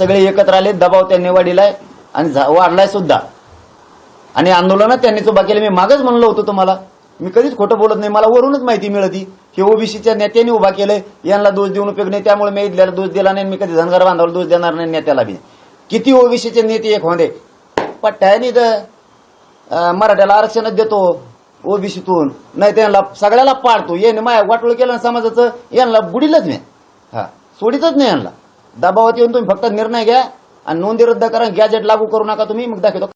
सगळे एकत्र आले, दबाव त्यांनी वाढलाय आणि वाढलाय सुद्धा. आणि आंदोलनात त्यांनी उभा केलं. मी मागच म्हणलं होतं तुम्हाला, मी कधीच खोटं बोलत नाही, मला वरूनच माहिती मिळती. हे ओबीसीच्या नेत्यांनी उभा केलंय, यांना दोष देऊन उपयोग नाही, त्यामुळे मी इथल्याला दोष दिला नाही. मी कधी धनगर बांधवाला दोष देणार नाही, नेत्याला बी. किती ओबीसीचे नेते एक होते, पट्ट्याने मराठ्याला आरक्षणच देतो ओबीसीतून, नाही त्यांना सगळ्याला पाडतो. याने माया वाटोळ केलं समाजाचं, यांना बुडीलच नाही, सोडीतच नाही यांना. दबावात येऊन तुम्ही फक्त निर्णय घ्या आणि नोंदी रद्द करा, गॅजेट लागू करू नका तुम्ही, मग दाखवतो.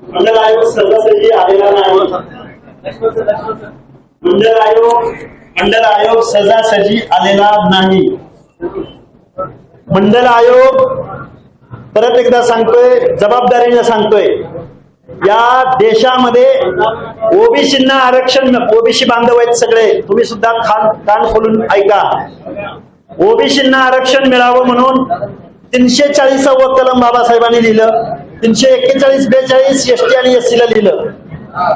मंडल आयोग सदस्याची आलेला नाही. मंडल आयोग सजासजी आलेला नाही. मंडल आयोग परत एकदा सांगतोय, जबाबदारीने सांगतोय, या देशामध्ये ओबीसींना आरक्षण, ओबीसी बांधव आहेत सगळे, तुम्ही सुद्धा कान खोलून ऐका. ओबीसींना आरक्षण मिळावं म्हणून 340व कलम बाबासाहेबांनी लिहिलं, 341, 42 एसटी आणि एससीला लिहिलं.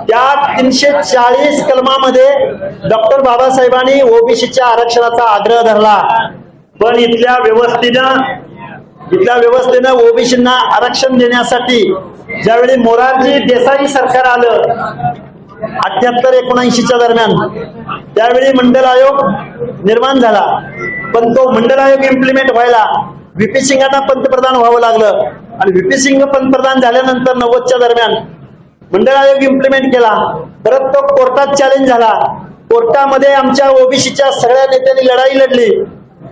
त्या 340 कलमामध्ये डॉक्टर बाबासाहेबांनी ओबीसीच्या आरक्षणाचा आग्रह धरला. पण इथल्या व्यवस्थेनं ओबीसींना आरक्षण देण्यासाठी ज्यावेळी मोरारजी देसाई सरकार आलं 78-79च्या दरम्यान, त्यावेळी मंडल आयोग निर्माण झाला. पण तो मंडल आयोग इम्प्लिमेंट व्हायला व्हीपी सिंगांना पंतप्रधान व्हावं लागलं. आणि व्हीपी सिंग पंतप्रधान झाल्यानंतर 90च्या दरम्यान मंडळ आयोग इम्प्लिमेंट केला. परत तो कोर्टात चॅलेंज झाला. कोर्टामध्ये आमच्या ओबीसीच्या सगळ्या नेत्यांनी लढाई लढली.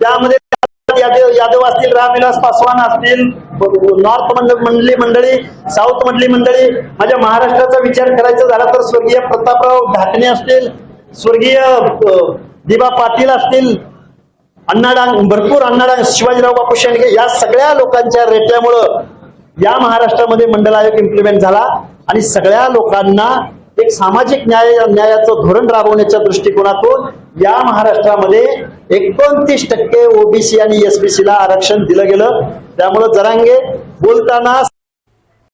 त्यामध्ये यादव असतील, रामविलास पासवान असतील, नॉर्थ मधली मंडळी, साऊथ मधली मंडळी, माझ्या महाराष्ट्राचा विचार करायचा झाला तर स्वर्गीय प्रतापराव ढाकणे असतील, स्वर्गीय दिबा पाटील असतील, भरपूर अण्णाडांग, शिवाजीराव बापू शेंडगे, या सगळ्या लोकांच्या रेट्यामुळं या महाराष्ट्रामध्ये मंडल आयोग इम्प्लिमेंट झाला. आणि सगळ्या लोकांना एक सामाजिक न्यायाचं धोरण राबवण्याच्या दृष्टिकोनातून या महाराष्ट्रामध्ये 29% ओबीसी आणि एसबीसी ला आरक्षण दिलं गेलं. त्यामुळे जरांगे बोलताना